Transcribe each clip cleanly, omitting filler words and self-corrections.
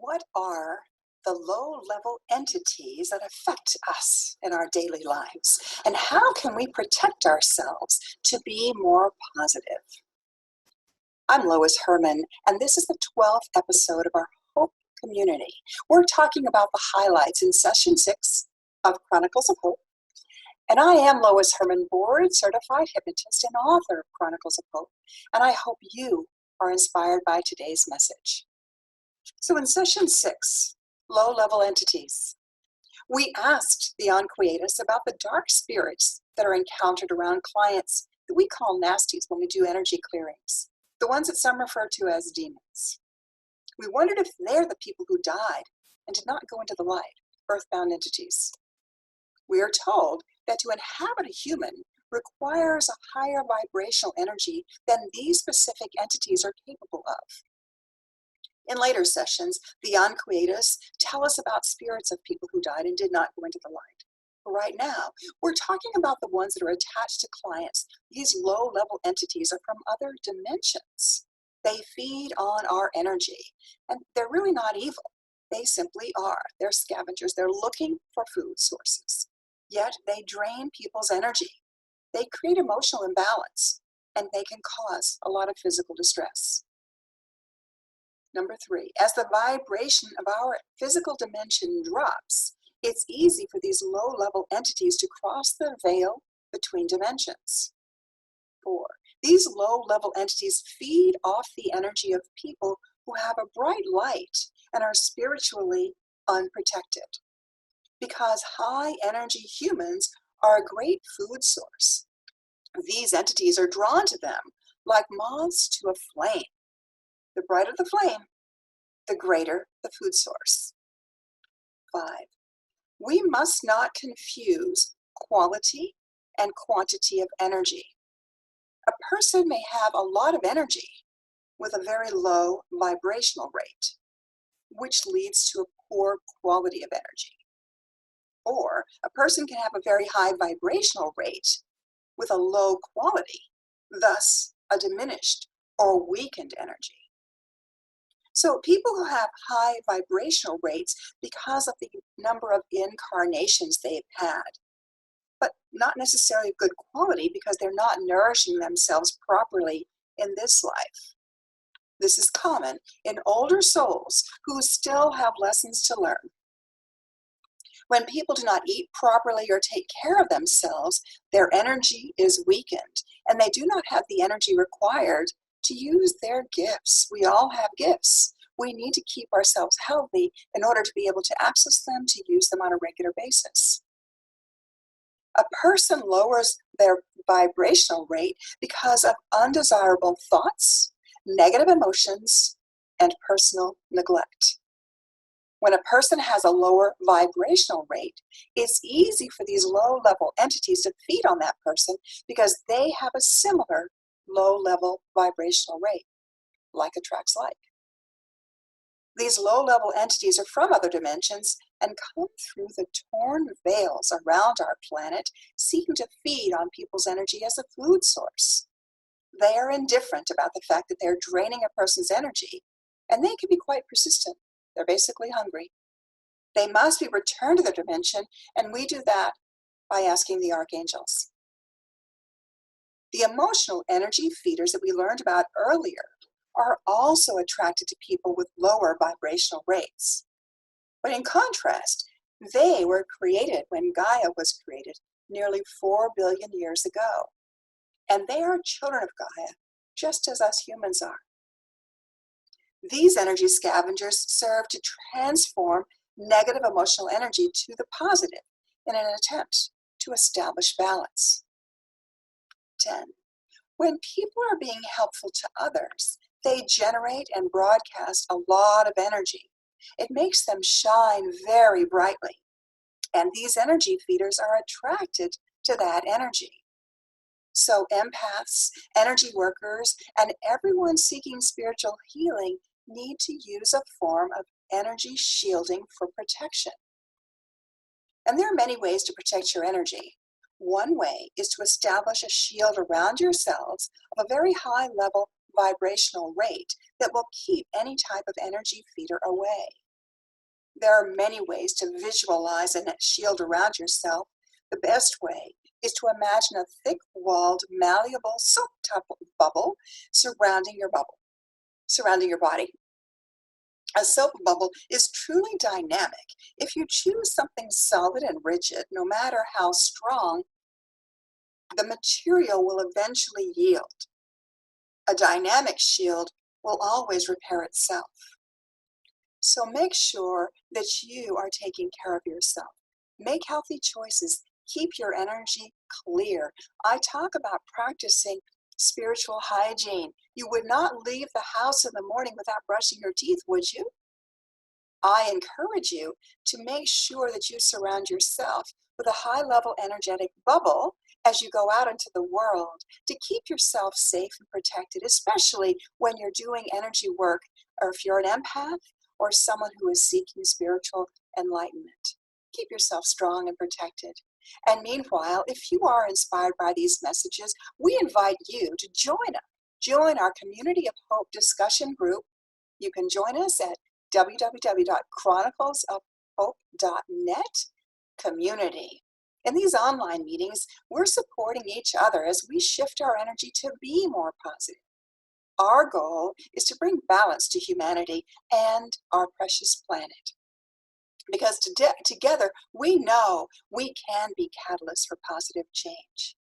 What are the low-level entities that affect us in our daily lives? And how can we protect ourselves to be more positive? I'm Lois Hermann, and this is the 12th episode of our Hope community. We're talking about the highlights in Session 6 of Chronicles of Hope. And I am Lois Hermann, board-certified hypnotist and author of Chronicles of Hope. And I hope you are inspired by today's message. So in Session 6, low-level entities, we asked the Unquietus about the dark spirits that are encountered around clients that we call nasties when we do energy clearings, the ones that some refer to as demons. We wondered if they're the people who died and did not go into the light, earthbound entities. We are told that to inhabit a human requires a higher vibrational energy than these specific entities are capable of. In later sessions, the Unquietus tell us about spirits of people who died and did not go into the light. But right now, we're talking about the ones that are attached to clients. These low-level entities are from other dimensions. They feed on our energy, and they're really not evil. They simply are. They're scavengers. They're looking for food sources. Yet they drain people's energy. They create emotional imbalance, and they can cause a lot of physical distress. Number 3, as the vibration of our physical dimension drops, it's easy for these low-level entities to cross the veil between dimensions. 4, these low-level entities feed off the energy of people who have a bright light and are spiritually unprotected, because high-energy humans are a great food source. These entities are drawn to them like moths to a flame. The brighter the flame, the greater the food source. 5, we must not confuse quality and quantity of energy. A person may have a lot of energy with a very low vibrational rate, which leads to a poor quality of energy. Or a person can have a very high vibrational rate with a low quality, thus a diminished or weakened energy. So people who have high vibrational rates because of the number of incarnations they've had, but not necessarily good quality because they're not nourishing themselves properly in this life. This is common in older souls who still have lessons to learn. When people do not eat properly or take care of themselves, their energy is weakened, and they do not have the energy required to use their gifts. We all have gifts. We need to keep ourselves healthy in order to be able to access them, to use them on a regular basis. A person lowers their vibrational rate because of undesirable thoughts, negative emotions, and personal neglect. When a person has a lower vibrational rate, it's easy for these low-level entities to feed on that person because they have a similar low-level vibrational rate. Like attracts like. These low-level entities are from other dimensions and come through the torn veils around our planet, seeking to feed on people's energy as a food source. They are indifferent about the fact that they're draining a person's energy, and they can be quite persistent. They're basically hungry. They must be returned to their dimension, and we do that by asking the archangels. The emotional energy feeders that we learned about earlier are also attracted to people with lower vibrational rates. But in contrast, they were created when Gaia was created nearly 4 billion years ago. And they are children of Gaia, just as us humans are. These energy scavengers serve to transform negative emotional energy to the positive in an attempt to establish balance. 10. When people are being helpful to others, they generate and broadcast a lot of energy. It makes them shine very brightly. And these energy feeders are attracted to that energy. So empaths, energy workers, and everyone seeking spiritual healing need to use a form of energy shielding for protection. And there are many ways to protect your energy. One way is to establish a shield around yourselves of a very high level vibrational rate that will keep any type of energy feeder away. There are many ways to visualize a shield around yourself. The best way is to imagine a thick-walled, malleable soap bubble surrounding your body. A soap bubble is truly dynamic. If you choose something solid and rigid, no matter how strong, the material will eventually yield. A dynamic shield will always repair itself. So make sure that you are taking care of yourself. Make healthy choices. Keep your energy clear. I talk about practicing spiritual hygiene. You would not leave the house in the morning without brushing your teeth, would you? I encourage you to make sure that you surround yourself with a high-level energetic bubble as you go out into the world to keep yourself safe and protected, especially when you're doing energy work or if you're an empath or someone who is seeking spiritual enlightenment. Keep yourself strong and protected. And meanwhile, if you are inspired by these messages, we invite you to join our Community of Hope discussion group. You can join us at www.chroniclesofhope.net community. In these online meetings, we're supporting each other as we shift our energy to be more positive. Our goal is to bring balance to humanity and our precious planet. Because together, we know we can be catalysts for positive change.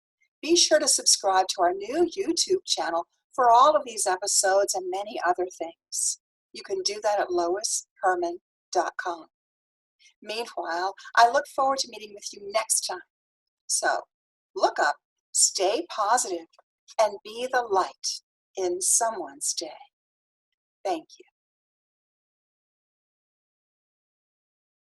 Be sure to subscribe to our new YouTube channel for all of these episodes and many other things. You can do that at loishermann.com. Meanwhile, I look forward to meeting with you next time. So, look up, stay positive, and be the light in someone's day. Thank you.